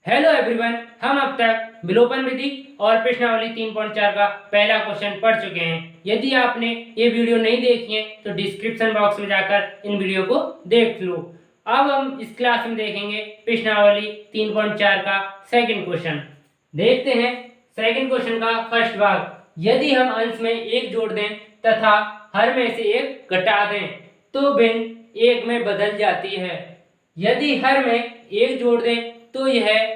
Hello everyone, हम अब तक विलोपन विधि और प्रश्नावली 3.4 का पहला क्वेश्चन पढ़ चुके हैं। यदि आपने ये वीडियो नहीं देखी है तो डिस्क्रिप्शन बॉक्स में जाकर इन वीडियो को देख लो। अब हम इस क्लास में देखेंगे प्रश्नावली 3.4 का सेकंड क्वेश्चन। देखते हैं सेकंड क्वेश्चन का फर्स्ट भाग। यदि हम अंश में एक जोड़ दें तथा हर में से एक घटा दें तो भिन्न एक में बदल जाती है। यदि हर में एक जोड़ दें तो यह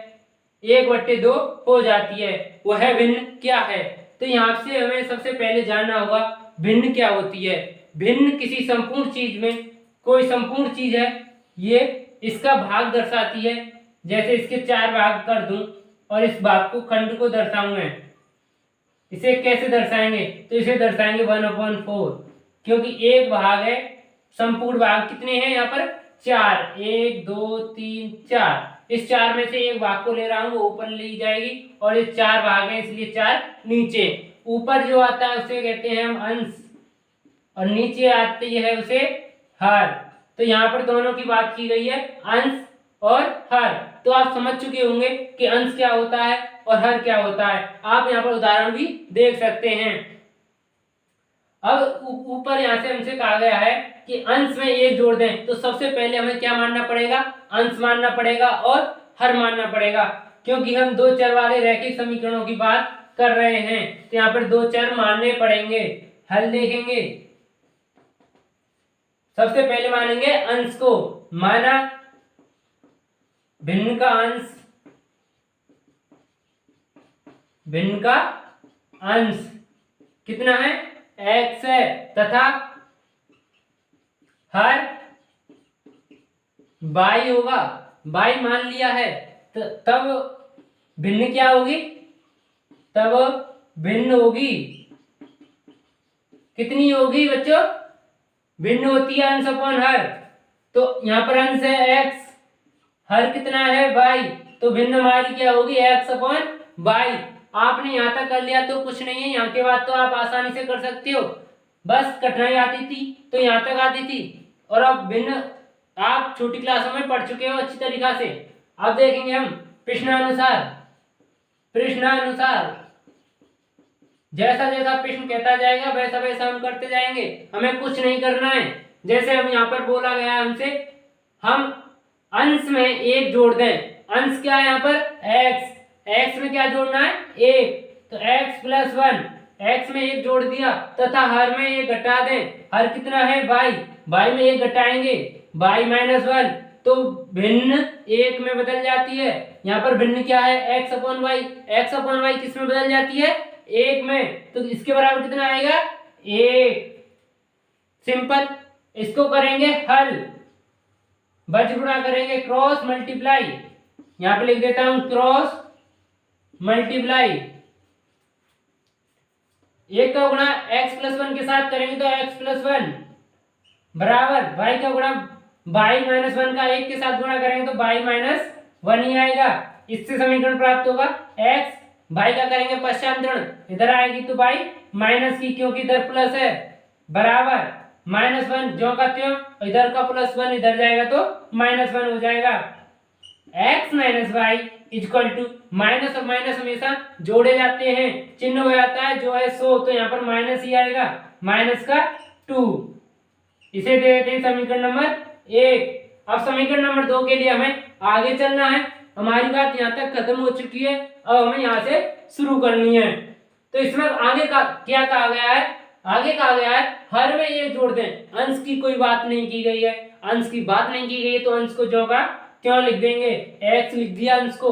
1/2 हो जाती है। वह भिन्न क्या है? तो यहाँ से हमें सबसे पहले जानना होगा भिन्न क्या होती है। भिन्न किसी संपूर्ण चीज में कोई संपूर्ण चीज है, ये इसका भाग दर्शाती है। जैसे इसके 4 भाग कर दूं और इस भाग को खंड को दर्शाऊं मैं, इसे कैसे दर्शाएंगे? तो इसे दर्शाएंगे 1/4, क्योंकि एक भाग है। संपूर्ण भाग कितने हैं यहाँ पर? 4, 1 2 3 4। इस 4 में से एक भाग को ले रहा हूँ, वो ऊपर ली जाएगी और ये 4 भाग हैं इसलिए 4 नीचे। ऊपर जो आता है उसे कहते हैं हम अंश और नीचे आती है उसे हर। तो यहाँ पर दोनों की बात की गई है, अंश और हर। तो आप समझ चुके होंगे कि अंश क्या होता है और हर क्या होता है। आप यहाँ पर उदाहरण भी देख सकते हैं। अब ऊपर यहाँ से हमसे कहा गया है कि अंश में एक जोड़ दें, तो सबसे पहले हमें क्या मानना पड़ेगा? अंश मानना पड़ेगा और हर मानना पड़ेगा, क्योंकि हम दो चर वाले रैखिक समीकरणों की बात कर रहे हैं। तो यहाँ पर दो चर मानने पड़ेंगे। हल देखेंगे, सबसे पहले मानेंगे अंश को। माना भिन्न का अंश, भिन्न का अंश कितना है? x है, तथा हर y होगा। y मान लिया है, तब भिन्न क्या होगी? तब भिन्न होगी, कितनी होगी बच्चों? भिन्न होती है अंश अपॉन हर। तो यहाँ पर अंश है x, हर कितना है? y। तो भिन्न हमारी क्या होगी? x upon y। आपने यहाँ तक कर लिया तो कुछ नहीं है, यहाँ के बाद तो आप आसानी से कर सकते हो। बस कठिनाई आती थी तो यहाँ तक आती थी, और अब भिन्न आप छोटी क्लासों में पढ़ चुके हो अच्छी तरीका से। अब देखेंगे हम प्रश्नानुसार। प्रश्नानुसार जैसा जैसा प्रश्न कहता जाएगा वैसा वैसा हम करते जाएंगे, हमें कुछ नहीं करना है। जैसे हम यहाँ पर बोला गया है हमसे, हम अंश में एक जोड़ दें। अंश क्या है यहाँ पर? x। x में क्या जोड़ना है? 1। तो x + 1, x में एक जोड़ दिया तथा हर में एक घटा दें। हर कितना है? y। y में एक घटाएंगे, y - 1, तो भिन्न एक में बदल जाती है। यहाँ पर भिन्न क्या है? x upon y। x upon y किस में बदल जाती है? 1 में। तो इसके बराबर कितना आएगा? 1। सिंपल। इसको करेंगे हल, बज गुणा करेंगे, क्रॉस मल्टीप्लाई। यहाँ पे लिख देता हूं क्रॉस मल्टीप्लाई। एक का गुणा x + 1 के साथ करेंगे तो x + 1 बराबर y का गुणा y - 1 का 1 के साथ गुणा करेंगे तो y - 1 ही आएगा। इससे समीकरण प्राप्त होगा x, y का करेंगे पश्चांतरण, इधर आएगी तो y माइनस की, क्योंकि इधर प्लस है, बराबर -1 जो का त्यों, इधर का +1 इधर जाएगा तो -1 हो जाएगा। x - y = माइनस और माइनस हमेशा जोड़े जाते हैं, चिन्ह हो जाता है जो है 100, तो यहाँ पर माइनस ही आएगा, -2। इसे दे देते हैं समीकरण नंबर 1। अब समीकरण नंबर 2 के लिए हमें आगे चलना है। हमारी बात यहाँ तक खत्म हो चुकी है, अब हमें यहाँ से शुरू करनी है। तो इसमें आगे का क्या कहा गया है? आगे कहा गया है हर में एक जोड़ दें। अंश की कोई बात नहीं की गई है, अंश की बात नहीं की गई है तो अंश को जो का क्यों लिख देंगे? x लिख दिया अंश को,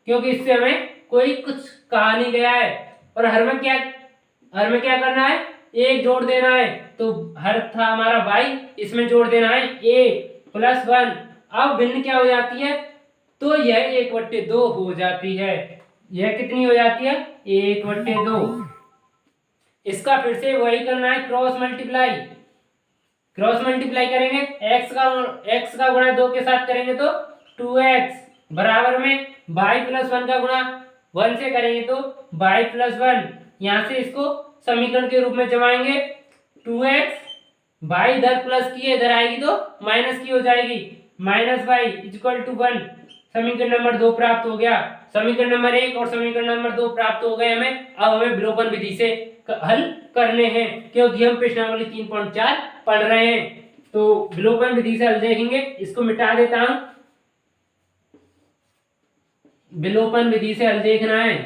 क्योंकि इससे हमें कोई कुछ कहा नहीं गया है। और हर में क्या करना है? एक जोड़ देना है। तो हर था हमारा y, इसमें जोड़ देना है 1 + 1। अब भिन्न क्या हो जाती है? तो यह 1/2 हो जाती है। यह कितनी हो जाती है? 1/2। इसका फिर से वही करना है, क्रॉस मल्टीप्लाई। क्रॉस मल्टीप्लाई करेंगे, x का गुणा 2 के साथ करेंगे तो 2x, बराबर में y + 1 का गुणा 1 से करेंगे तो y + 1। यहाँ से इसको समीकरण के रूप में जमाएंगे, 2x, y इधर प्लस की है, इधर आएगी तो माइनस की हो जाएगी, -y = 1। समीकरण नंबर 2 प्राप्त हो गया। समीकरण नंबर 1 और समीकरण नंबर 2 प्राप्त हो गए हमें। अब हमें विलोपन विधि से हल करने हैं, क्योंकि हम प्रश्नावली 3.4 पढ़ रहे हैं। तो विलोपन विधि से हल देखेंगे। इसको मिटा देता हूं। विलोपन विधि से हल देखना है।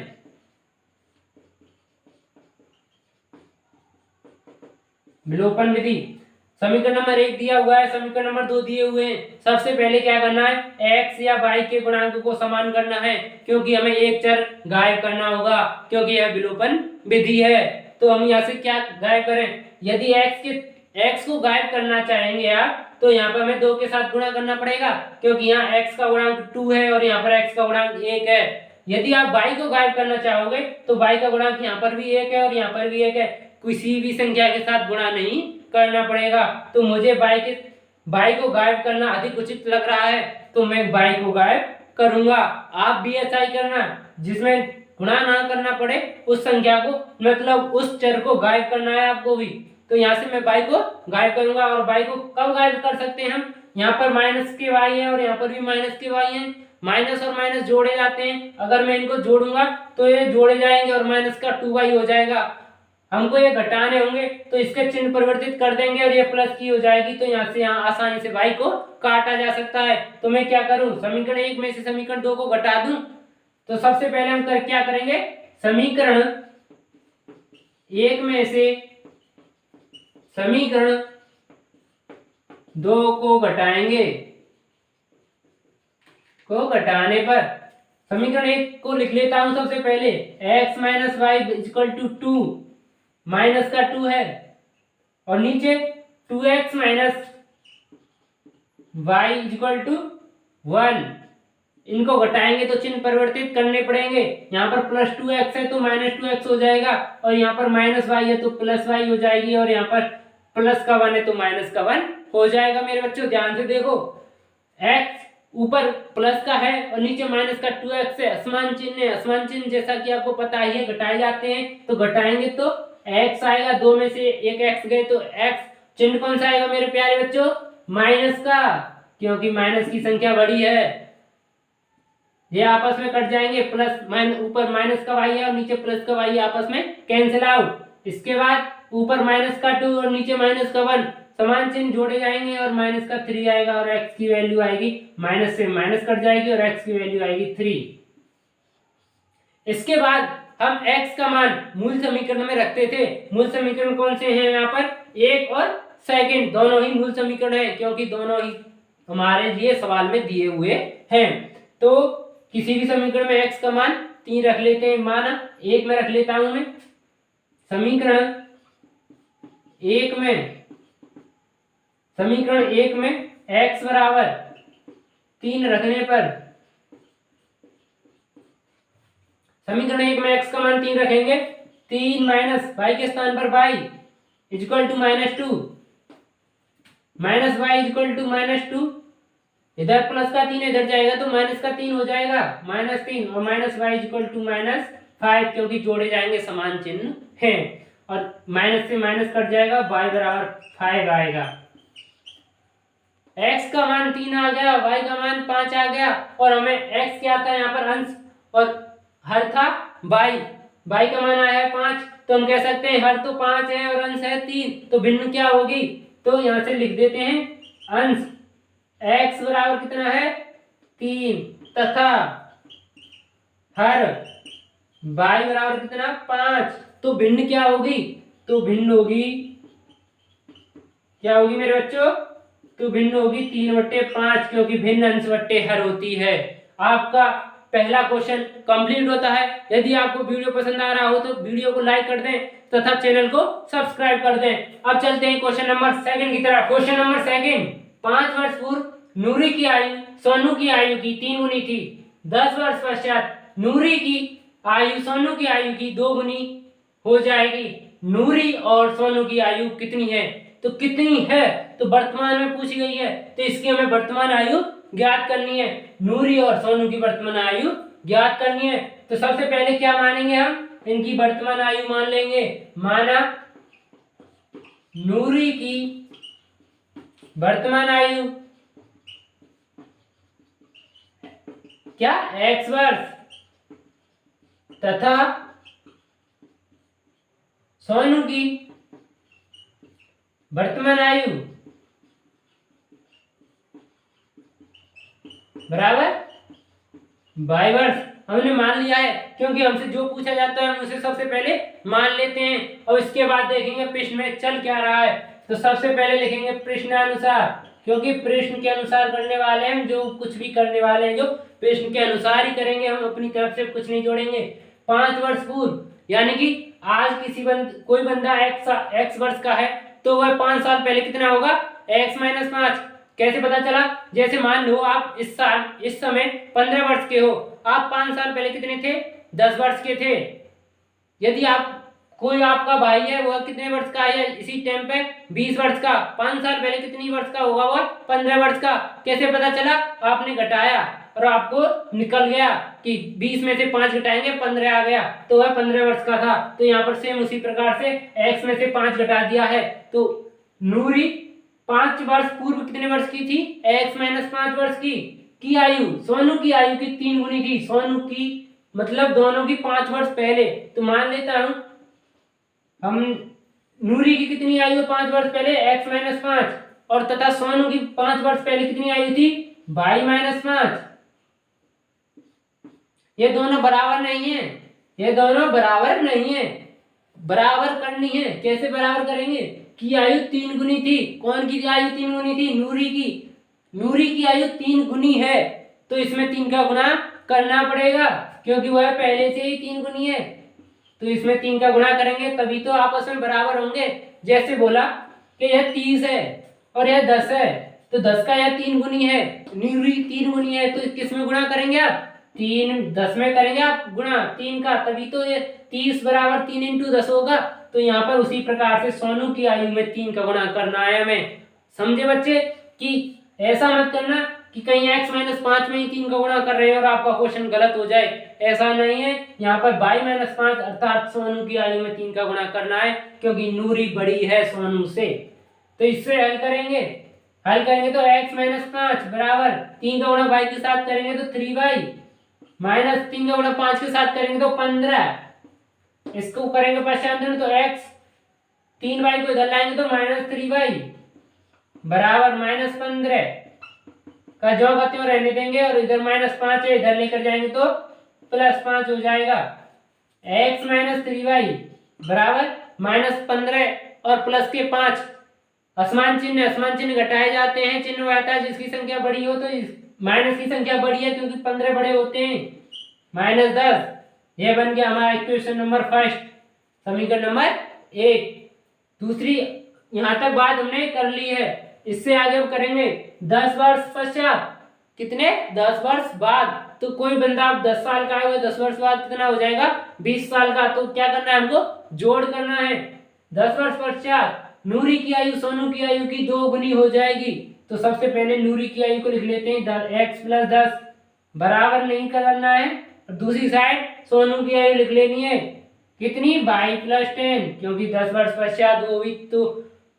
विलोपन विधि, समीकरण नंबर 1 दिया हुआ है, समीकरण नंबर 2 दिए हुए हैं। सबसे पहले क्या करना है, x या y के गुणांक को समान करना है, क्योंकि हमें एक चर गायब करना होगा, क्योंकि यह विलोपन विधि है। तो हम यहाँ से क्या गायब करें, यदि x को गायब करना चाहेंगे आप, तो यहाँ पर हमें 2 के साथ गुणा करना पड़ेगा, क्योंकि यहाँ x का गुणांक 2 है और यहाँ पर x का गुणांक 1 है। यदि आप y को गायब करना चाहोगे तो y का गुणांक यहाँ पर भी 1 है और यहाँ पर भी 1 है। किसी भी संख्या के साथ गुणा नहीं करना पड़ेगा। तो मुझे बाई को गायब करना अधिक उचित लग रहा है, तो मैं बाई को गायब करूंगा। आप भी ऐसा ही करना, जिसमें गुणा ना करना पड़े उस संख्या को, मतलब उस चर को गायब करना है आपको भी। तो यहाँ से मैं बाई को गायब करूंगा। और बाई को कब गायब कर सकते हैं हम, यहाँ पर माइनस के वाई है और यहाँ पर भी माइनस के वाई है। माइनस और माइनस जोड़े जाते हैं, अगर मैं इनको जोड़ूंगा तो ये जोड़े जाएंगे और माइनस का 2y हो जाएगा। हमको ये घटाने होंगे तो इसके चिन्ह परिवर्तित कर देंगे और ये प्लस की हो जाएगी। तो यहाँ से यहाँ आसानी से y को काटा जा सकता है। तो मैं क्या करूं, समीकरण 1 में से समीकरण 2 को घटा दूं। तो सबसे पहले हम क्या करेंगे, समीकरण 1 में से समीकरण 2 को घटाएंगे। को घटाने पर समीकरण 1 को लिख लेता हूं सबसे पहले, x minus y equal to 2, minus का 2 है और नीचे 2x minus y equal to 1। इनको घटाएंगे तो चिन्ह परिवर्तित करने पड़ेंगे। यहाँ पर प्लस 2x है तो माइनस 2x हो जाएगा, और यहाँ पर माइनस वाई है तो प्लस वाई हो जाएगी, और यहाँ पर प्लस का 1 है तो माइनस का 1 हो जाएगा। मेरे बच्चों ध्यान से देखो, x ऊपर प्लस का है और नीचे माइनस का 2x है, असमान चिन्ह है। असमान चिन्ह जैसा कि आपको पता ही है घटाए जाते हैं, तो घटाएंगे तो x आएगा, 2 में से एक x गए तो x, चिन्ह कौन सा आएगा मेरे प्यारे बच्चों, माइनस का, क्योंकि माइनस की संख्या बड़ी है। ये आपस में कट जाएंगे, प्लस माइनस, ऊपर माइनस का y है और नीचे प्लस का y है, आपस में कैंसिल आउट। इसके बाद ऊपर माइनस का 2 और नीचे माइनस का 1, समान चिन्ह जोड़े जाएंगे और माइनस का 3 आएगा और x की वैल्यू आएगी, माइनस से माइनस कट जाएगी और x की वैल्यू आएगी 3। इसके बाद हम x का मान मूल समीकरण में रखते थे। मूल समीकरण कौन से हैं यहाँ पर, 1 और सेकंड, दोनों ही मूल समीकरण है, क्योंकि दोनों ही हमारे लिए सवाल में दिए हुए हैं। तो किसी भी समीकरण में x का मान 3 रख लेते हैं, माना 1 में रख लेता हूं मैं। समीकरण 1 में x बराबर 3 रखने पर, समीकरण 1 में x का मान 3 रखेंगे, 3 माइनस y के स्थान पर y equal to -2, minus y equal to -2, इधर प्लस का 3 इधर जाएगा तो माइनस का 3 हो जाएगा, -3, और माइनस y इक्वल टू -5, क्योंकि जोड़े जाएंगे समान चिन्ह है, और माइनस से माइनस कट जाएगा, y बराबर 5 आएगा। x का मान 3 आ गया, y का मान 5 आ गया, और हमें x क्या था यहाँ पर अंश और हर था y का मान आया है 5, तो हम कह सकते हैं हर तो 5 है और अंश है 3, तो भिन्न क्या होगी, तो यहाँ से लिख देते हैं अंश x बराबर कितना है 3, तथा हर y बराबर कितना 5, तो भिन्न क्या होगी, तो भिन्न होगी, क्या होगी मेरे बच्चों, तो भिन्न होगी 3/5, क्योंकि भिन्न अंश बट्टे हर होती है। आपका पहला क्वेश्चन कंप्लीट होता है। यदि आपको वीडियो पसंद आ रहा हो तो वीडियो को लाइक कर दें तथा चैनल को सब्सक्राइब कर दें। अब चलते हैं क्वेश्चन नंबर 2 की तरफ। क्वेश्चन नंबर 2, 5 वर्ष पूर्व नूरी की आयु सोनू की आयु की 3 गुनी थी। 10 वर्ष पश्चात नूरी की आयु सोनू की आयु की 2 गुनी हो जाएगी। नूरी और सोनू की आयु कितनी है, तो कितनी है तो वर्तमान में पूछी गई है, तो इसकी हमें वर्तमान आयु ज्ञात करनी है। नूरी और सोनू की वर्तमान आयु ज्ञात करनी है। तो सबसे पहले क्या मानेंगे हम, इनकी वर्तमान आयु मान लेंगे। माना नूरी की वर्तमान आयु क्या x वर्ष तथा सोनू की वर्तमान आयु बराबर 22 वर्ष। हमने मान लिया है क्योंकि हमसे जो पूछा जाता है हम उसे सबसे पहले मान लेते हैं और इसके बाद देखेंगे प्रश्न में चल क्या रहा है। तो सबसे पहले लिखेंगे प्रश्नानुसार, क्योंकि प्रश्न के अनुसार करने वाले हैं, जो कुछ भी करने वाले हैं जो प्रश्न के अनुसार ही करेंगे, हम अपनी तरफ से कुछ नहीं जोड़ेंगे। 5 वर्ष पूर्व, यानी कि आज कोई बंदा x वर्ष का है तो वह 5 साल पहले कितना होगा x - 5। कैसे पता चला? जैसे मान लो आप इस समय 15 वर्ष के हो, आप 5 साल पहले कितने थे? 10 वर्ष के थे। यदि कोई आपका भाई है वह कितने वर्ष का है इसी टाइम पे? 20 वर्ष का। 5 साल पहले कितनी वर्ष का होगा वह? 15 वर्ष का। कैसे पता चला? आपने घटाया और आपको निकल गया कि 20 में से 5 घटाएंगे 15 आ गया, तो वह 15 वर्ष का था। तो यहाँ पर सेम उसी प्रकार से x में से 5 घटा दिया है। तो नूरी 5 वर्ष पूर्व कितने वर्ष की थी? x - 5 वर्ष की आयु सोनू की आयु की 3 गुनी थी। सोनू की मतलब दोनों की 5 वर्ष पहले। तो मान लेता हूं हम नूरी की कितनी आयु 5 वर्ष पहले? x - 5, और तथा सोनू की 5 वर्ष पहले कितनी आयु थी? y - 5। ये दोनों बराबर नहीं है, ये दोनों बराबर नहीं है, बराबर करनी है। कैसे बराबर करेंगे? की आयु 3 गुनी थी। कौन की आयु 3 गुनी थी? नूरी की। नूरी की आयु 3 गुनी है तो इसमें 3 का गुणा करना पड़ेगा, क्योंकि वह पहले से ही 3 गुनी है। तो इसमें 3 का गुणा करेंगे तभी तो आपस में बराबर होंगे। जैसे बोला कि यह 30 है और यह 10 है, तो 10 का यह 3 गुनी है, नूरी 3 गुनी है, तो किस में गुणा करेंगे आप? 10 में करेंगे आप गुणा 3 का, तभी तो ये 30 बराबर 3 × 10 होगा। तो यहाँ पर उसी प्रकार से सोनू की आयु में 3 का गुणा करना है हमें। समझे बच्चे? कि ऐसा मत करना कि कहीं x - 5 में ही 3 का गुणा कर रहे हैं और आपका क्वेश्चन गलत हो जाए, ऐसा नहीं है। यहाँ पर y - 5 अर्थात सोनू की आयु में 3 का गुणा करना है, क्योंकि नूरी बड़ी है सोनू से। तो इससे हल करेंगे तो x - 5 बराबर 3 का गुणा y के साथ करेंगे तो 3y, माइनस 3 का गुणा 5 के साथ करेंगे तो 15। इसको करेंगे पश्चांतरण तो x, 3y को इधर लाएंगे तो -3y बराबर -15 का जो का त्यों रहने देंगे, और इधर -5 है, इधर लेकर जाएंगे तो +5 हो जाएगा। x - 3y बराबर -15 और प्लस के 5, असमान चिन्ह घटाए जाते हैं, चिन्ह रहता है जिसकी संख्या बड़ी हो तो माइनस की संख्या बड़ी है, क्योंकि 15 बड़े होते हैं। -10, यह बन गया हमारा इक्वेशन नंबर फर्स्ट, समीकरण नंबर 1। दूसरी यहाँ तक बात हमने कर ली है। इससे आगे हम करेंगे 10 वर्ष पश्चात। कितने? 10 वर्ष बाद। तो कोई बंदा 10 साल का है, 10 वर्ष बाद कितना हो जाएगा? 20 साल का। तो क्या करना है हमको? जोड़ करना है। 10 वर्ष पश्चात नूरी की आयु सोनू की आयु की 2 गुनी हो जाएगी। तो सबसे पहले नूरी की आयु को लिख लेते हैं, x + 10 बराबर नहीं करना है, और दूसरी साइड सोनू की आयु लिख लेनी है। कितनी? y + 10, क्योंकि 10 वर्ष पश्चात वो भी तो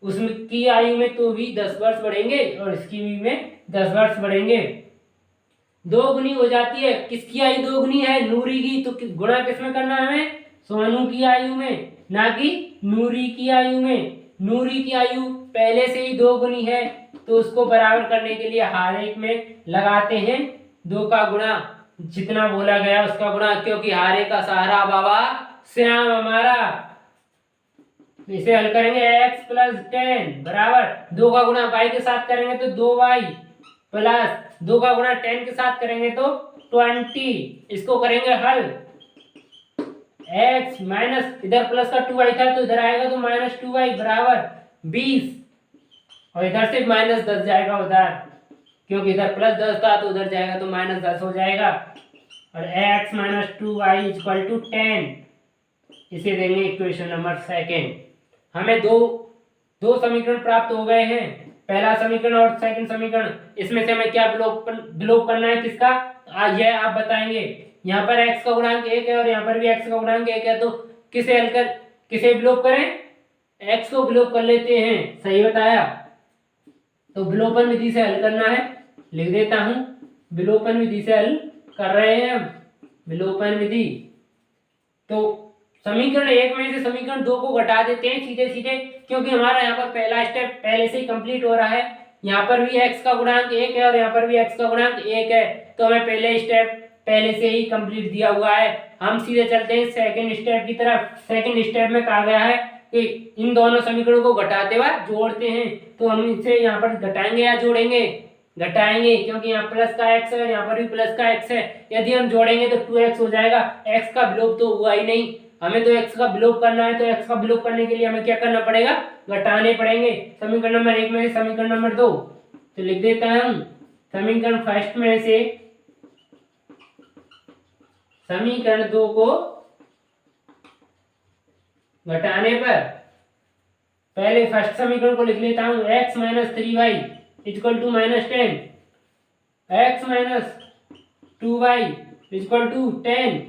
उसकी आयु में तो भी 10 वर्ष बढ़ेंगे और इसकी भी में 10 वर्ष बढ़ेंगे। 2 गुनी हो जाती है। किसकी आयु 2 गुनी है? नूरी की। तो गुणा किसमें करना है हमें? सोनू की आयु में, ना कि नूरी की आयु में। नूरी की आयु पहले से ही 2 गुनी है, तो उसको बराबर करने के लिए हर एक में लगाते हैं 2 का गुणा, जितना बोला गया उसका गुणा, क्योंकि हर एक का सहारा बाबा श्याम हमारा। इसे हल करेंगे x + 10 बराबर 2 का गुणा y के साथ करेंगे तो 2y प्लस 2 का गुणा 10 के साथ करेंगे तो 20। इसको करेंगे हल। x माइनस इधर प्लस का 2y था तो इधर आएगा तो -2y बराबर 20, और इधर से -10 जाएगा उधर, क्योंकि इधर +10 था तो उधर जाएगा तो -10 हो जाएगा। और x - 2y = 10, इसे देंगे इक्वेशन नंबर 2। हमें दो समीकरण प्राप्त हो गए हैं, पहला समीकरण और सेकंड समीकरण। इसमें से हमें क्या विलोप करना है? किसका? यह आप बताएंगे। यहाँ पर x का गुणांक 1 है और यहाँ पर भी x का गुणांक 1 है, तो किसे विलोप करें? x को विलोप कर लेते हैं। सही बताया। तो विलोपन विधि से हल करना है, लिख देता हूं। विलोपन विधि से हल कर रहे हैं हम विलोपन विधि। तो समीकरण 1 में से समीकरण 2 को घटा देते हैं सीधे सीधे, क्योंकि हमारा यहाँ पर पहला स्टेप पहले से ही कंप्लीट हो रहा है। यहाँ पर भी x का गुणांक 1 है और यहाँ पर भी x का गुणांक 1 है, तो हमें पहले स्टेप पहले से ही कंप्लीट दिया हुआ है। हम सीधे चलते हैं सेकंड स्टेप की तरफ। सेकंड स्टेप में कहा गया है कि इन दोनों समीकरणों को घटाते हुए जोड़ते हैं, तो हम इसे यहाँ पर घटाएंगे या जोड़ेंगे? घटाएंगे, क्योंकि यहाँ प्लस का x है, यहाँ पर भी प्लस का x है। यदि हम जोड़ेंगे तो 2x हो जाएगा। x का विलोप तो हुआ ही नहीं, हमें तो x का विलोप करना है, तो x का विलोप करने के लिए हमें क्या करना पड़ेगा? घटाने पड़ेंगे। समीकरण नंबर 1 में से समीकरण नंबर 2, तो लिख देता हूं समीकरण फर्स्ट में से समीकरण 2 को घटाने पर पहले फर्स्ट समीकरण को लिख लेता हूं x - 3y = -10, x - 2y = 10।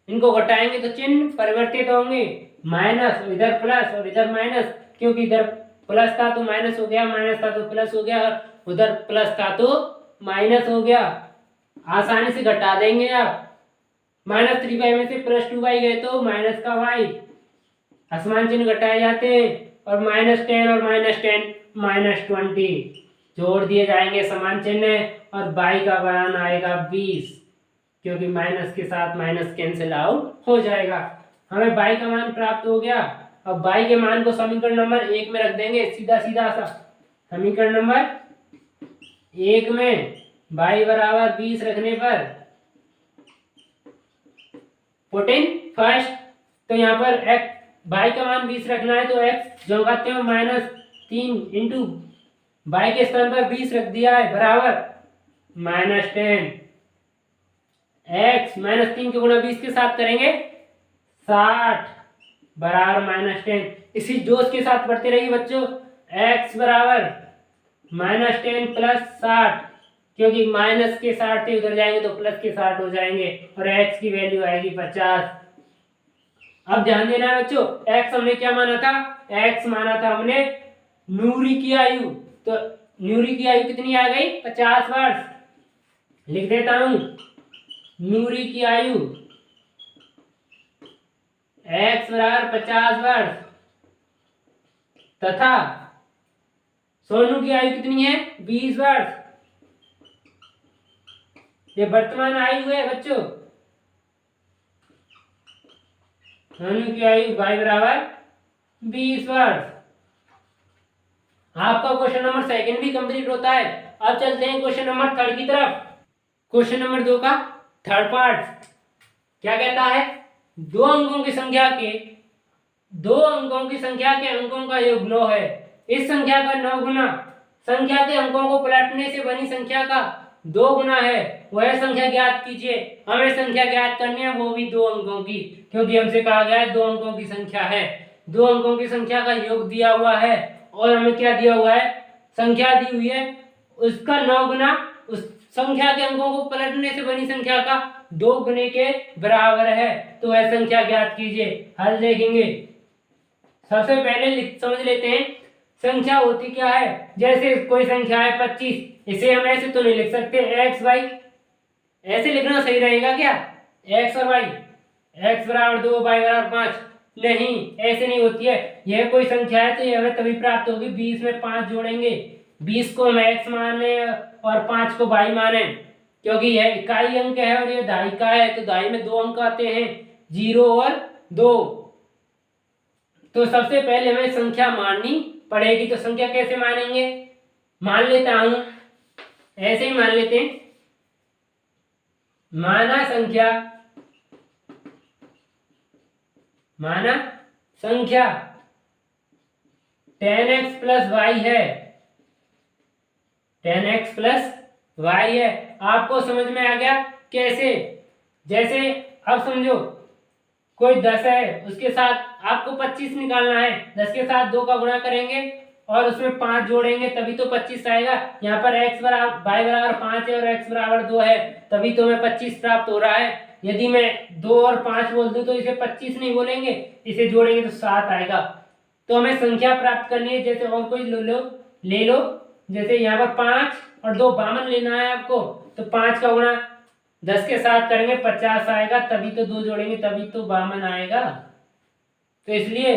इनको घटाएंगे तो चिन्ह परिवर्तित होंगे, माइनस, इधर प्लस और इधर माइनस, क्योंकि इधर प्लस था तो माइनस हो गया, माइनस था तो प्लस हो गया, और उधर प्लस था तो माइनस हो गया। आसानी से घटा देंगे आप। -3y में से +2y गए तो माइनस का y, असमान चिन्ह घटाए जाते हैं, और -10 और -10 -20 जोड़ दिए जाएंगे समान चिन्ह, और y का मान आएगा 20, क्योंकि माइनस के साथ माइनस कैंसिल आउट हो जाएगा। हमें y का मान प्राप्त हो गया। अब y के मान को समीकरण नंबर 1 में रख देंगे, सीधा सीधा सा। समीकरण नंबर 1 में y बराबर 20 रखने पर पुट इन फर्स्ट, तो यहाँ पर y का मान 20 रखना है, तो x जो लगाते हो -3 इंटू y के स्थान पर 20 रख दिया है, बराबर -10। x -3 के गुणा 20 के साथ करेंगे 60 बराबर -10। इसी जोश के साथ बढ़ते रहिए बच्चों। x बराबर -10 + 60, क्योंकि माइनस के 60 से उधर जाएंगे तो प्लस के 60 हो जाएंगे, और x की वैल्यू आएगी 50। अब ध्यान देना है बच्चों, x हमने क्या माना था? x माना था हमने नूरी की आयु, तो नूरी की आयु कितनी आ गई? 50 वर्ष। लिख देता हूं नूरी की आयु x बराबर 50 वर्ष, तथा सोनू की आयु कितनी है? 20 वर्ष। ये वर्तमान आयु है बच्चों। सोनू की आयु y बराबर 20 वर्ष। आपका क्वेश्चन नंबर 2 भी कंप्लीट होता है। अब चलते हैं क्वेश्चन नंबर 3 की तरफ। क्वेश्चन नंबर 2 का थर्ड पार्ट क्या कहता है? दो अंकों की संख्या के अंकों का योग 9 है। इस संख्या का 9 गुना संख्या के अंकों को पलटने से बनी संख्या का 2 गुना है, वह संख्या ज्ञात कीजिए। हमें संख्या ज्ञात करनी है, वो भी 2 अंकों की, क्योंकि हमसे कहा गया है 2 अंकों की संख्या है। 2 अंकों की संख्या का योग दिया हुआ है, और हमें क्या दिया हुआ है? संख्या दी हुई है, उसका 9 गुना उस संख्या के अंकों को पलटने से बनी संख्या का 2 गुने के बराबर है, तो वह संख्या ज्ञात कीजिए। हल देखेंगे। सबसे पहले समझ लेते हैं संख्या होती क्या है। जैसे कोई संख्या है 25, इसे हम ऐसे तो नहीं लिख सकते x y, ऐसे लिखना सही रहेगा क्या? x और y, x बराबर 2 y बराबर 5, नहीं, ऐसे नहीं होती है। यह कोई संख्या है तो ये हमें तभी प्राप्त होगी 20 में 5 जोड़ेंगे। 20 को हम x मान लें और 5 को y माने, क्योंकि यह इकाई अंक है और यह दहाई का है, तो दहाई में 2 अंक आते हैं, 0 और 2। तो सबसे पहले हमें संख्या माननी पड़ेगी। तो संख्या कैसे मानेंगे? मान लेता हूं, ऐसे ही मान लेते हैं। माना संख्या 10x + y है, 10x + y है। आपको समझ में आ गया कैसे? जैसे अब समझो कोई 10 है, उसके साथ आपको 25 निकालना है। 10 के साथ 2 का गुणा करेंगे और उसमें 5 जोड़ेंगे, तभी तो 25 आएगा। यहाँ पर y बराबर 5 है और x बराबर 2 है, तभी तो हमें 25 प्राप्त हो रहा है। यदि मैं 2 और 5 बोल दूं तो इसे 25 नहीं बोलेंगे, इसे जोड़ेंगे तो 7 आएगा। तो हमें संख्या प्राप्त करनी है। जैसे और कोई ले लो, जैसे यहाँ पर 5 और 2 बामन लेना है आपको, तो 5 का गुणा 10 के साथ करेंगे 50 आएगा, तभी तो 2 जोड़ेंगे तभी तो 52 आएगा। तो इसलिए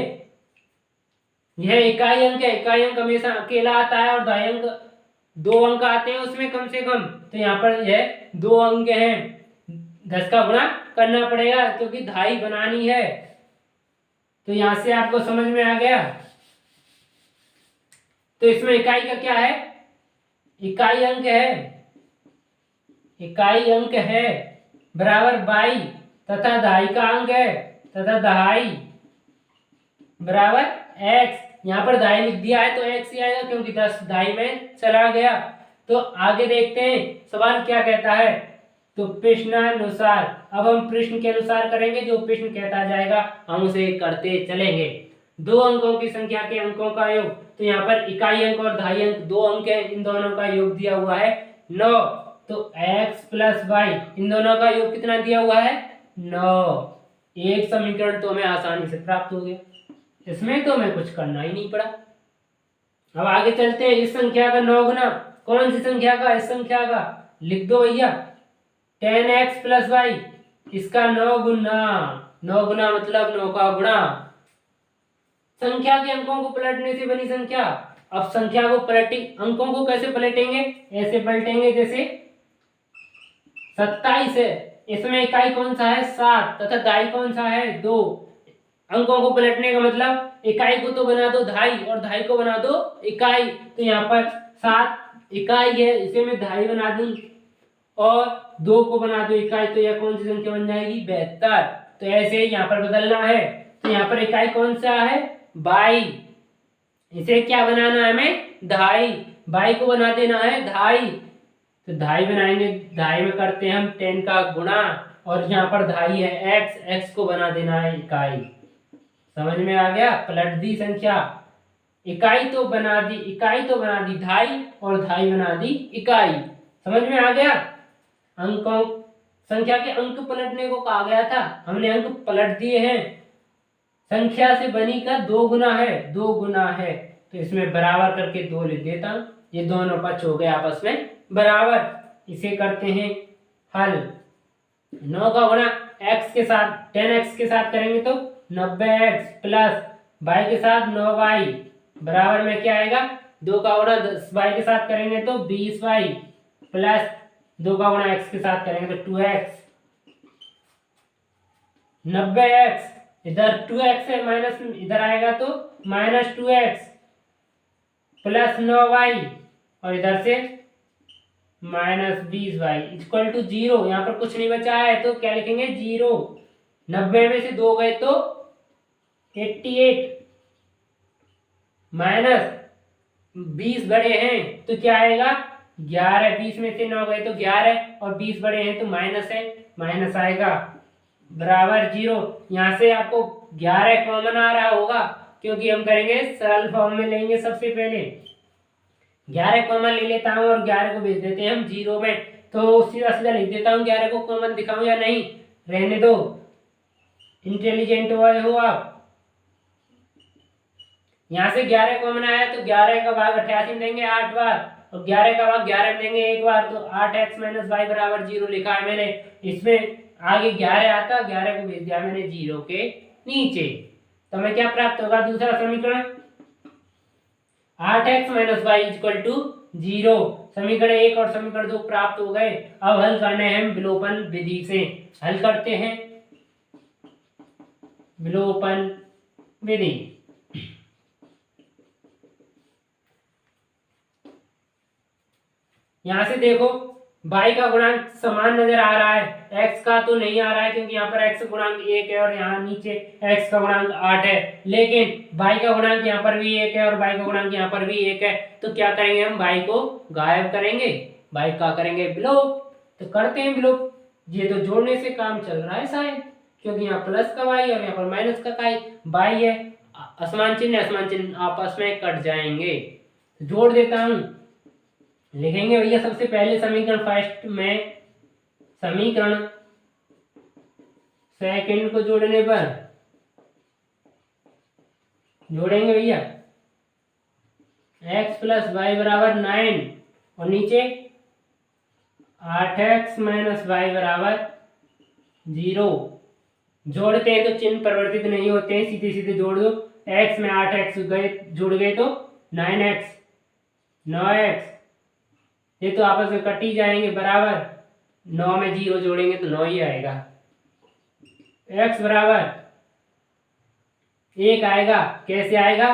यह इकाई अंक है, इकाई अंक हमेशा अकेला आता है और दहाई अंक 2 अंक आते हैं उसमें कम से कम। तो यहाँ पर यह 2 अंक हैं, 10 का गुणा करना पड़ेगा क्योंकि दहाई बनानी है। तो यहां से आपको समझ में आ गया। तो इसमें इकाई का क्या है, इकाई अंक है, इकाई अंक है बराबर 22 तथा दहाई का अंक है तथा दहाई बराबर x। यहाँ पर दहाई लिख दिया है तो x ही आएगा क्योंकि 10 दहाई में चला गया। तो आगे देखते हैं सवाल क्या कहता है। तो प्रश्नानुसार, अब हम प्रश्न के अनुसार करेंगे, जो प्रश्न कहता जाएगा हम उसे करते चलेंगे। 2 अंकों की संख्या के अंकों का योग, तो यहाँ पर इकाई अंक और दहाई अंक 2 अंक है, इन दोनों का योग दिया हुआ है 9। तो x प्लस वाई, इन दोनों का योग कितना दिया हुआ है 9। एक समीकरण तो हमें आसानी से प्राप्त हो गया, इसमें तो हमें कुछ करना ही नहीं पड़ा। अब आगे चलते हैं। इस संख्या का 9 गुना, कौन सी संख्या का, इस संख्या का लिख दो भैया 10x प्लस वाई, इसका 9 गुना, 9 गुना मतलब 9 का गुणा। संख्या के अंकों को पलटने से बनी संख्या। अब संख्या को पलटे, अंकों को कैसे पलटेंगे, ऐसे पलटेंगे जैसे 27 है, इसमें इकाई कौन सा है 7 तथा दहाई कौन सा है 2। अंकों को पलटने का मतलब इकाई को तो बना दो दहाई और दहाई को बना दो इकाई। तो यहाँ पर 7 इकाई है, इसे मैं दहाई बना दूं और 2 को बना दो इकाई, तो यह कौन सी संख्या बन जाएगी 72। तो ऐसे यहाँ पर बदलना है। तो यहाँ पर इकाई कौन सा है 22, इसे क्या बनाना है हमें दहाई, 22 को बना देना है दहाई। तो दहाई बनाएंगे, दहाई में करते हैं हम 10 का गुणा और यहाँ पर दहाई है x, x को बना देना है इकाई। समझ में आ गया, पलट दी संख्या, इकाई तो बना दी, इकाई तो बना दी दहाई और दहाई बना दी इकाई। समझ में आ गया। अंकों, संख्या के अंक पलटने को कहा गया था, हमने अंक पलट दिए हैं। संख्या से बनी का 2 गुना है, 2 गुना है, तो इसमें बराबर करके 2 लिख देता हूं। ये दोनों पक्ष हो गए आपस में बराबर। इसे करते हैं हल। 9 का गुणा x के साथ 10x के साथ करेंगे तो 90x प्लस y के साथ 9y बराबर में क्या आएगा, 2 का गुणा 10y के साथ करेंगे तो 20y प्लस 2 का गुणा x के साथ करेंगे तो 2x। 90x इधर 2x है माइनस, इधर आएगा तो माइनस 2x प्लस 9y और इधर से माइनस 20y इक्वल टू 0। यहाँ पर कुछ नहीं बचा है तो क्या लिखेंगे 0। 90 में से 2 गए तो 88 माइनस 20 बड़े हैं तो क्या आएगा 11। 20 में से 9 गए तो 11 और 20 बड़े हैं तो माइनस है, माइनस आएगा बराबर 0। यहाँ से आपको 11 कॉमन आ रहा होगा क्योंकि हम करेंगे सरल फॉर्म में लेंगे। सबसे पहले 11 कॉमन ले लेता हूँ और 11 को भेज देते हैं हम 0 में। तो सीधा सीधा लिख देता हूँ, 11 को कॉमन दिखाऊं या नहीं, रहने दो, इंटेलिजेंट हो आप। यहाँ से 11 कॉमन आया तो 11 का भाग 88 में देंगे 8 बार और 11 का भाग 11 में देंगे 1 बार, तो 8x माइनस वाई बराबर 0 लिखा है मैंने। इसमें आगे 11 आता, 11 को भेज दिया मैंने 0 के नीचे। तो हमें क्या प्राप्त होगा, दूसरा समीकरण 8x minus y equal to 0। समीकरण 1 और समीकरण 2 प्राप्त हो गए। अब हल करने हैं विलोपन विधि से। हल करते हैं विलोपन विधि। यहां से देखो y का गुणांक समान नजर आ रहा है, x का तो नहीं आ रहा है क्योंकि यहाँ पर x गुणांक 1 है और यहाँ नीचे x का गुणांक 8 है। लेकिन y का गुणांक यहाँ पर भी 1 है और y का गुणांक यहाँ पर भी 1 है। तो क्या करेंगे हम y को गायब करेंगे, y का करेंगे विलोप। तो करते हैं विलोप। ये तो जोड़ने से काम चल रहा है शायद, क्योंकि यहाँ प्लस का y और यहाँ पर माइनस का y है। असमान चिन्ह आपस में कट जाएंगे। जोड़ देता हूँ, लिखेंगे भैया सबसे पहले समीकरण फर्स्ट में, समीकरण सेकंड को जोड़ने पर जोड़ेंगे भैया x प्लस वाई बराबर 9 और नीचे 8x माइनस वाई बराबर 0। जोड़ते हैं तो चिन्ह परिवर्तित नहीं होते हैं, सीधे सीधे जोड़ दो। x में 8x गए जुड़ गए तो 9x 9x, ये तो आपस में कट ही जाएंगे बराबर 9 में 0 जोड़ेंगे तो 9 ही आएगा। x बराबर 1 आएगा। कैसे आएगा?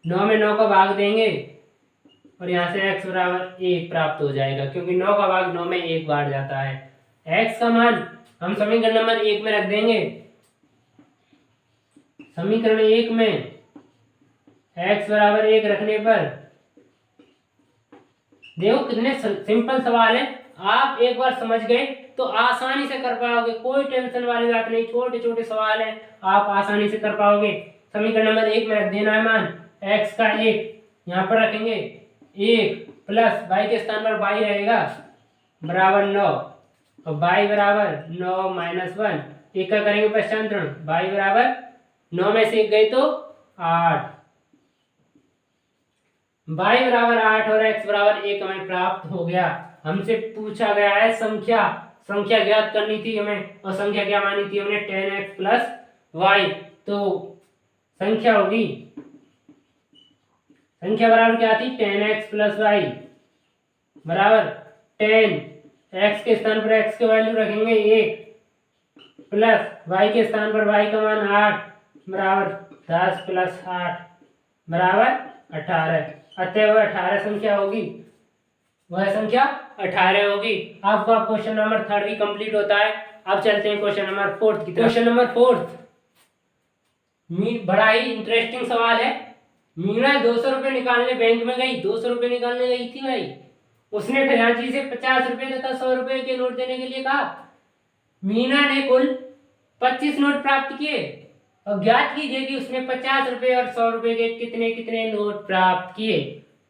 9 में 9 का भाग देंगे और यहाँ से x बराबर 1 प्राप्त हो जाएगा, क्योंकि 9 का भाग 9 में 1 बार जाता है। x का मान हम समीकरण नंबर 1 में रख देंगे। समीकरण 1 में x बराबर 1 रखने पर देखो कितने सिंपल सवाल है। आप एक बार समझ गए तो आसानी से कर पाओगे, कोई टेंशन वाली बात नहीं। छोटे छोटे सवाल है, आप आसानी से कर पाओगे। समीकरण नंबर 1 में रख देना है मान x का 1, यहाँ पर रखेंगे 1 प्लस y के स्थान पर y रहेगा बराबर 9 और y बराबर 9 माइनस 1। एक का करेंगे पश्चांतरण, y बराबर 9 में से 1 गए तो 8, y बराबर 8 और x बराबर 1 हमें प्राप्त हो गया। हमसे पूछा गया है संख्या ज्ञात करनी थी हमें, और संख्या क्या मानी थी हमने 10x प्लस वाई। तो संख्या होगी, संख्या बराबर क्या थी 10x प्लस वाई बराबर 10। x के स्थान पर x की वैल्यू रखेंगे 1 प्लस y के स्थान पर y का मान 8 बराबर 10 प्लस 8 बराबर 18। अतः वह 18 संख्या होगी, वह संख्या 18 होगी। आपका क्वेश्चन नंबर 3 भी कंप्लीट होता है। अब चलते हैं क्वेश्चन नंबर 4 की तरफ। क्वेश्चन नंबर 4 बड़ा ही इंटरेस्टिंग सवाल है। मीना 200 रुपये निकालने बैंक में गई, 200 रुपये निकालने गई थी भाई। उसने खजांची से 50 रुपये तथा 100 रुपये के नोट देने के लिए कहा। मीना ने कुल 25 नोट प्राप्त किए और ज्ञात कीजिए कि उसने 50 रुपये और 100 रुपये के कितने कितने नोट प्राप्त किए।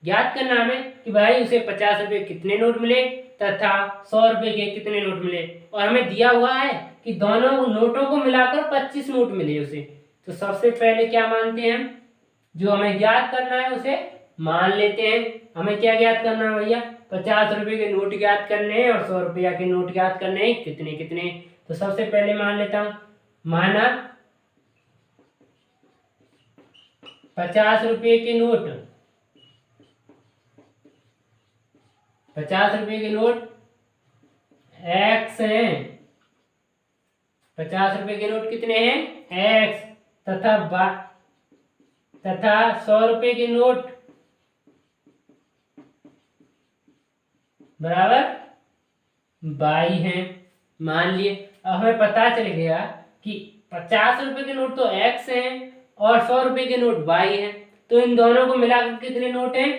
ज्ञात करना हमें कि भाई उसे 50 रुपये कितने नोट मिले तथा 100 रुपये के कितने नोट मिले, और हमें दिया हुआ है कि दोनों नोटों को मिलाकर 25 नोट मिले उसे। तो सबसे पहले क्या मानते हैं हम, जो हमें ज्ञात करना है उसे मान लेते हैं। हमें क्या ज्ञात करना है भैया, 50 रुपये के नोट ज्ञात करने हैं और 100 रुपया के नोट ज्ञात करने हैं कितने कितने। तो सबसे पहले मान लेता हूं, माना 50 रुपये के नोट, 50 रुपये के नोट x हैं, 50 रुपये के नोट कितने हैं x, तथा 100 रुपये के नोट बराबर 22 हैं, मान लिए। अब हमें पता चल गया कि 50 रुपये के नोट तो x हैं और 100 रुपये के नोट y हैं, तो इन दोनों को मिलाकर कितने नोट हैं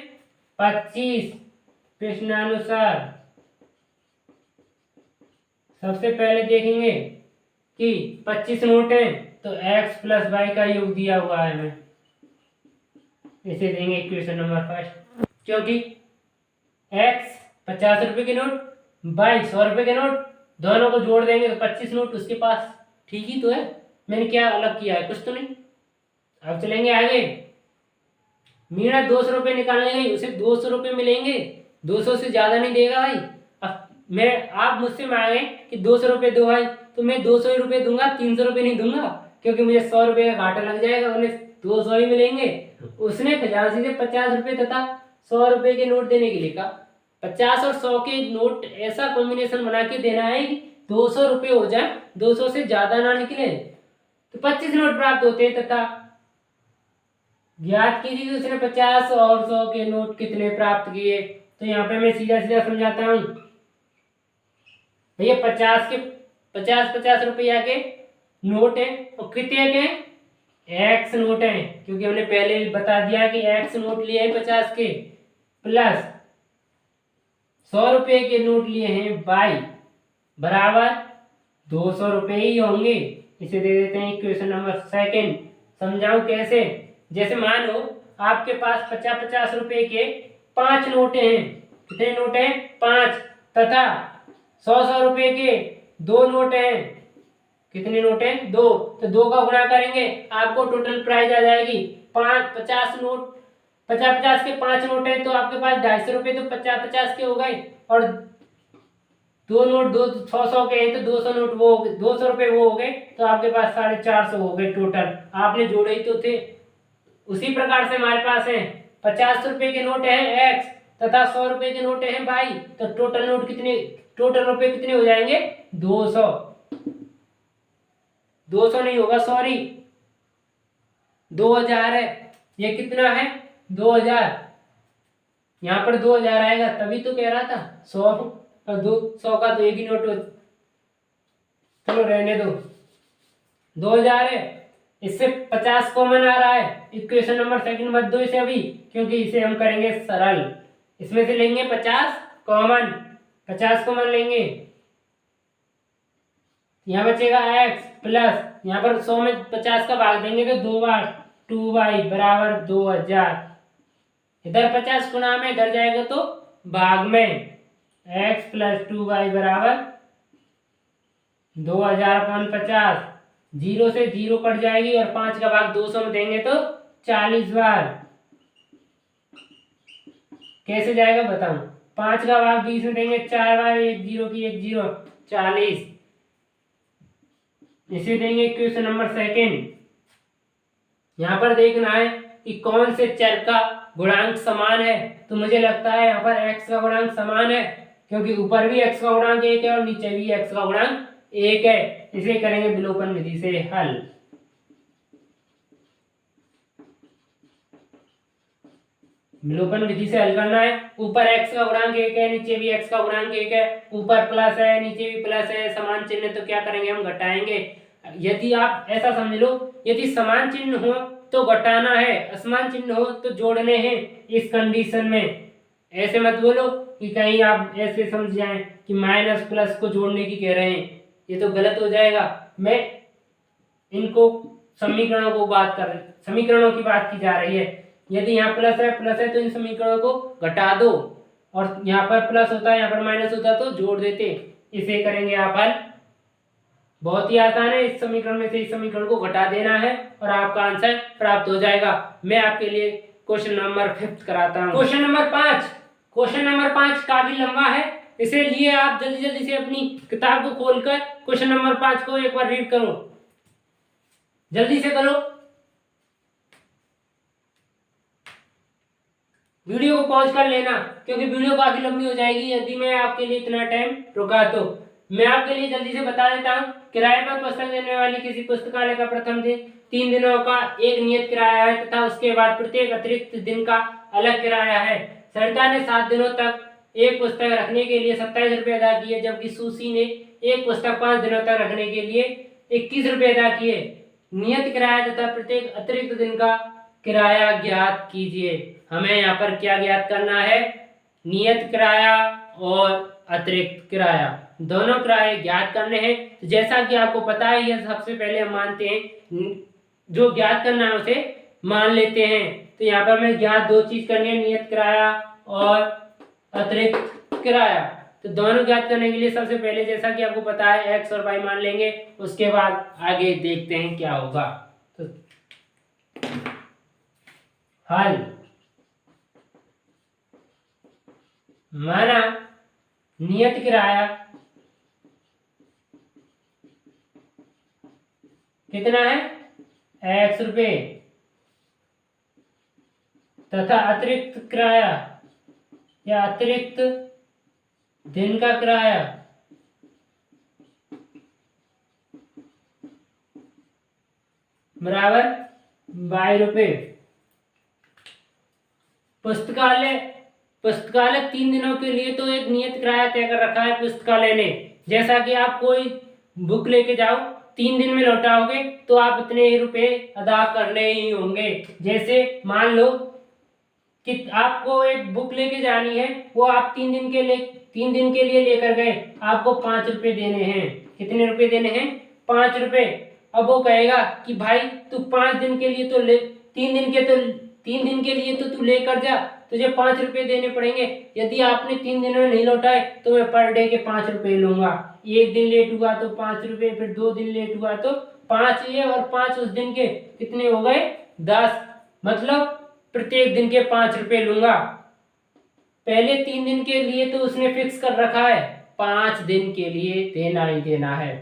25। प्रश्नानुसार सबसे पहले देखेंगे कि 25 नोट हैं तो x प्लस वाई का योग दिया हुआ है हमें, इसे देंगे इक्वेशन नंबर 1। क्योंकि x 50 रुपये के नोट बाई 100 रुपये के नोट, दोनों को जोड़ देंगे तो 25 नोट उसके पास। ठीक ही तो है, मैंने क्या अलग किया है, कुछ तो नहीं। अब चलेंगे आगे। मीना 200 रुपये निकालने गई, उसे 200 रुपये मिलेंगे, 200 से ज्यादा नहीं देगा भाई। अब आप मुझसे मांगे कि 200 रुपये दो भाई, तो मैं 200 रुपये दूंगा, 300 रुपये नहीं दूंगा, क्योंकि मुझे 100 रुपये का घाटा लग जाएगा, उन्हें 200 ही मिलेंगे। उसने खजांची से 50 रुपये तथा 100 रुपये के नोट देने के लिए कहा। 50 और 100 के नोट ऐसा कॉम्बिनेशन बना के देना है कि 200 रुपये हो जाए, 200 से ज्यादा ना निकले, तो 25 नोट प्राप्त होते हैं। तथा ज्ञात कीजिए कि उसने 50 और 100 के नोट कितने प्राप्त किए। तो यहाँ पे मैं सीधा सीधा समझाता हूँ भैया। 50 रुपया के नोट है और कितने के x नोट है, क्योंकि हमने पहले बता दिया कि x नोट लिए हैं 50 के, प्लस 100 रुपये के नोट लिए हैं y बराबर 200 रुपये ही होंगे। इसे दे देते हैं इक्वेशन नंबर 2। समझाऊं कैसे, जैसे मान लो आपके पास 50 रुपये के 5 नोट हैं। कितने नोट हैं 5, तथा 100 रुपये के 2 नोट हैं। कितने नोट हैं 2, तो 2 का गुणा करेंगे आपको टोटल प्राइस आ जाएगी 50 नोट। 50 के 5 नोट हैं तो आपके पास 250 रुपये तो 50 के हो गए, और दो नोट दो 100 के हैं तो 200 नोट वो हो गए, 200 रुपये वो हो गए, तो आपके पास 450 हो गए टोटल, आपने जोड़े ही तो थे। उसी प्रकार से हमारे पास है 50 रुपए के नोट है एक्स तथा 100 रुपए के नोट है वाई, तो टोटल नोट कितने, टोटल रुपए कितने हो जाएंगे 200, 200 नहीं होगा सॉरी 2000 है, ये कितना है 2000, यहाँ पर 2000 आएगा, तभी तो कह रहा था 100 और 200 का तो एक ही नोट हो, चलो रहने दो 2000 है, इससे 50 कॉमन आ रहा है, इक्वेशन नंबर सेकंड मत दो इसे अभी, क्योंकि इसे हम करेंगे सरल, इसमें से लेंगे 50 कॉमन, 50 कॉमन लेंगे, यहाँ बचेगा x प्लस, यहाँ पर 100 में 50 का भाग देंगे तो 2 बार 2y बराबर 2000, इधर 50 गुना में इधर जाएगा तो भाग में, x प्लस 2y बराबर 2000/50, 0 से 0 कट जाएगी और 5 का भाग 200 में देंगे तो 40 बार, कैसे जाएगा बताऊं, 5 का भाग 20 में देंगे 4 बार, 1 0 की 1 0 40, इसे देंगे इक्वेशन नंबर सेकंड। यहाँ पर देखना है कि कौन से चर का गुणांक समान है, तो मुझे लगता है यहाँ पर x का गुणांक समान है, क्योंकि ऊपर भी x का गुणांक 1 है और नीचे भी x का गुणांक 1 है, इसे करेंगे विलोपन विधि से हल। विलोपन विधि से हल करना है, ऊपर x का गुणांक 1 है, नीचे भी x का गुणांक 1 है, ऊपर प्लस है नीचे भी प्लस है, समान चिन्ह, तो क्या करेंगे हम घटाएंगे। यदि आप ऐसा समझ लो, यदि समान चिन्ह हो तो घटाना है, असमान चिन्ह हो तो जोड़ने हैं, इस कंडीशन में ऐसे मत बोलो कि कहीं आप ऐसे समझ जाएं कि माइनस प्लस को जोड़ने की कह रहे हैं, ये तो गलत हो जाएगा। मैं इनको समीकरणों को बात कर, समीकरणों की बात की जा रही है, यदि यहाँ प्लस है तो इन समीकरणों को घटा दो, और यहाँ पर प्लस होता है यहाँ पर माइनस होता है तो जोड़ देते, इसे करेंगे आप हल। बहुत ही आसान है, इस समीकरण में से इस समीकरण को घटा देना है और आपका आंसर प्राप्त हो जाएगा। मैं आपके लिए क्वेश्चन नंबर 5 कराता हूँ। क्वेश्चन नंबर 5 काफी लंबा है, इसे लिए आप जल्दी जल्दी से अपनी किताब को खोलकर क्वेश्चन नंबर 5 को एक बार रीड करो, जल्दी से करो, वीडियो को पॉज कर लेना क्योंकि वीडियो काफी लंबी हो जाएगी यदि मैं आपके लिए इतना टाइम रुका तो। मैं आपके लिए जल्दी से बता देता हूँ, किराए पर पुस्तक देने वाली किसी पुस्तकालय का प्रथम दिन 3 दिनों का एक नियत किराया है तथा उसके बाद प्रत्येक अतिरिक्त दिन का अलग किराया है। सरिता ने 7 दिनों तक एक पुस्तक रखने के लिए 27 रुपये अदा किए, जबकि सुशी ने एक पुस्तक 5 दिनों तक रखने के लिए 21 रुपये अदा किए। नियत किराया तथा प्रत्येक अतिरिक्त दिन का किराया ज्ञात कीजिए। हमें यहाँ पर क्या ज्ञात करना है, नियत किराया और अतिरिक्त किराया, दोनों किराए ज्ञात करने हैं। तो जैसा कि आपको पता है, यह सबसे पहले हम मानते हैं, जो ज्ञात करना है उसे मान लेते हैं। तो यहाँ पर हमें ज्ञात 2 चीज करनी है, नियत किराया और अतिरिक्त किराया। तो दोनों ज्ञात करने के लिए सबसे पहले जैसा कि आपको पता है x और y मान लेंगे, उसके बाद आगे देखते हैं क्या होगा। तो हल, माना नियत किराया कितना है x रुपये तथा अतिरिक्त किराया या अतिरिक्त दिन का किराया बराबर 22 रुपये। पुस्तकालय 3 दिनों के लिए तो एक नियत किराया तय कर रखा है पुस्तकालय ने। जैसा कि आप कोई बुक लेके जाओ, 3 दिन में लौटाओगे तो आप इतने ही रुपए अदा करने ही होंगे। जैसे मान लो कि आपको एक बुक लेके जानी है, वो आप 3 दिन के लिए लेकर गए, आपको 5 रुपए देने हैं। कितने रुपए देने हैं? 5 रुपए। अब वो कहेगा कि भाई तू 5 दिन के लिए तो ले, 3 दिन के लिए तो तू लेकर जा, तुझे 5 रुपए देने पड़ेंगे। यदि आपने 3 दिन में नहीं लौटाए तो मैं पर डे के 5 रुपए लूंगा। 1 दिन लेट हुआ तो 5 रुपए, फिर 2 दिन लेट हुआ तो 5 ये और 5 उस दिन के, कितने हो गए? 10। मतलब प्रत्येक दिन के 5 रुपए लूंगा। पहले 3 दिन के लिए तो उसने फिक्स कर रखा है, 5 दिन के लिए देना ही देना है।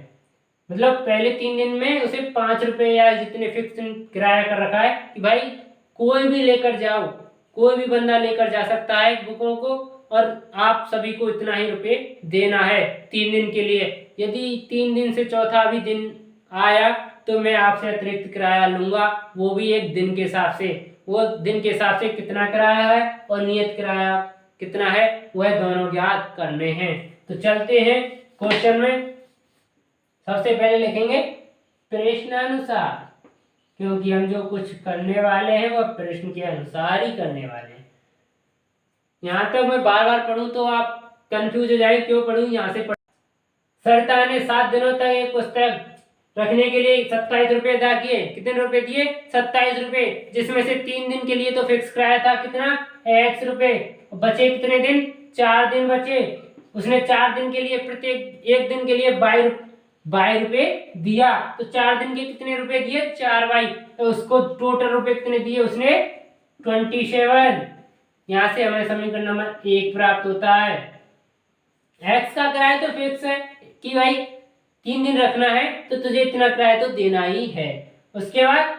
मतलब पहले 3 दिन में उसे 5 रुपए या जितने फिक्स किराया कर रखा है कि भाई कोई भी लेकर जाओ, कोई भी बंदा लेकर जा सकता है बुकों को, और आप सभी को इतना ही रुपए देना है 3 दिन के लिए। यदि 3 दिन से चौथा भी दिन आया तो मैं आपसे अतिरिक्त किराया लूंगा, वो भी एक दिन के हिसाब से। वो दिन के हिसाब से कितना किराया है और नियत किराया कितना है वह दोनों ज्ञात करने हैं। तो चलते हैं क्वेश्चन में। सबसे पहले लिखेंगे प्रश्नानुसार, क्योंकि हम जो कुछ करने वाले हैं वह प्रश्न के अनुसार ही करने वाले हैं। यहाँ तक मैं बार बार पढ़ूं तो आप कंफ्यूज हो जाए क्यों पढ़ूं, यहाँ से पढ़। सरिता ने 7 दिनों तक एक पुस्तक रखने के लिए 27 रुपए अदा किए। कितने रुपए दिए? 27 रुपए, जिसमें से 3 दिन के लिए तो फिक्स किराया था कितना? x रुपए। बचे कितने दिन? 4 दिन बचे। उसने 4 दिन के लिए प्रत्येक एक दिन के लिए 22 रुपए दिया, तो 4 दिन के कितने रुपए दिए? 4 तो उसको टोटल रुपए कितने दिए उसने? 27। यहाँ से हमें समीकरण नंबर 1 प्राप्त होता है। x का किराया तो फिक्स है कि भाई 3 दिन रखना है तो तुझे इतना किराया तो देना ही है। उसके बाद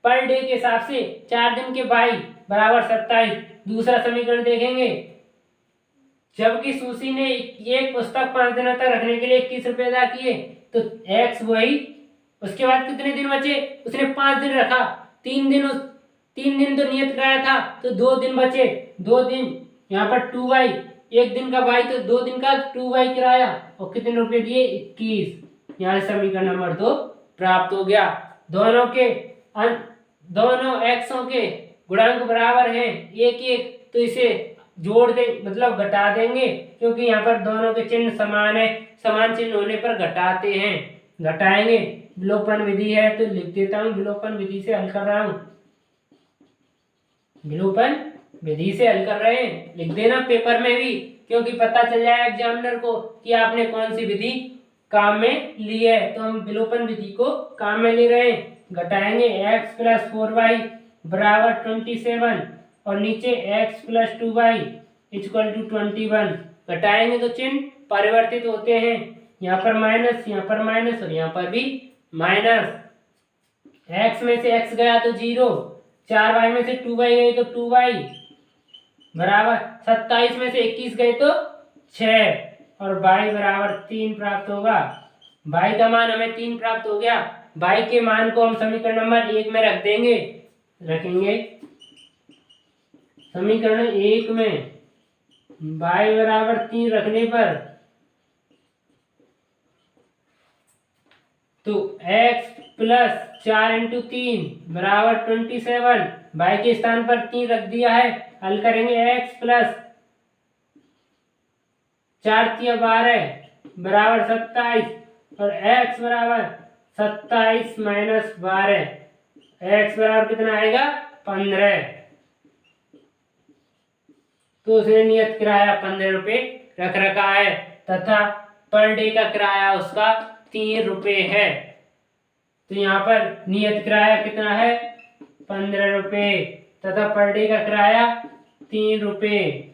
पर डे के हिसाब से 4 दिन के 22 बराबर 27। दूसरा समीकरण देखेंगे, जबकि सुशी ने एक पुस्तक 5 दिनों तक रखने के लिए 21 रुपए अदा किए, तो x वही। उसके बाद कितने दिन बचे? उसने 5 दिन रखा, 3 दिन तो नियत किराया था, तो 2 दिन बचे। 2 दिन यहाँ पर 2y, एक दिन का y तो 2 दिन का 2y किराया, और कितने रुपए दिए? 21। यहाँ से समीकरण नंबर 2 प्राप्त हो गया। दोनों एक्सों के गुणांक बराबर हैं 1-1, तो इसे जोड़ दे मतलब घटा देंगे, क्योंकि यहाँ पर दोनों के चिन्ह समान है, समान चिन्ह होने पर घटाते हैं, घटाएंगे। विलोपन विधि है तो लिख देता हूँ, विलोपन विधि से हल कर रहा हूँ, विलोपन विधि से हल कर रहे हैं, लिख देना पेपर में भी, क्योंकि पता चल जाए एग्जामिनर को कि आपने कौन सी विधि काम में ली है। तो हम विलोपन विधि को काम में ले रहे हैं। घटाएंगे x + 4y बराबर 27, और नीचे x + 2y = 21। घटाएंगे तो चिन्ह परिवर्तित होते हैं, यहाँ पर माइनस, यहाँ पर माइनस, और यहाँ पर भी माइनस। x में से x गया तो 0, 4y में से 2y गए तो 2y बराबर 27 में से 21 गए तो 6, और y बराबर 3 प्राप्त होगा। y का मान हमें 3 प्राप्त हो गया। y के मान को हम समीकरण नंबर 1 में रखेंगे। समीकरण 1 में y बराबर 3 रखने पर तो x + 4 × 3 बराबर 27, y के स्थान पर 3 रख दिया है। हल करेंगे x + 4 × 12 बराबर 27, और x बराबर 27 - 12, x बराबर कितना आएगा? 15। तो उसने नियत किराया 15 रुपए रख रखा है, तथा पर डे का किराया उसका 3 रुपए है। तो यहाँ पर नियत किराया कितना है? 15 रुपए, तथा पर डे का किराया 3 रुपए।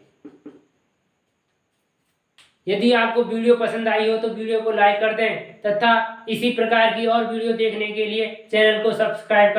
यदि आपको वीडियो पसंद आई हो तो वीडियो को लाइक कर दें, तथा इसी प्रकार की और वीडियो देखने के लिए चैनल को सब्सक्राइब कर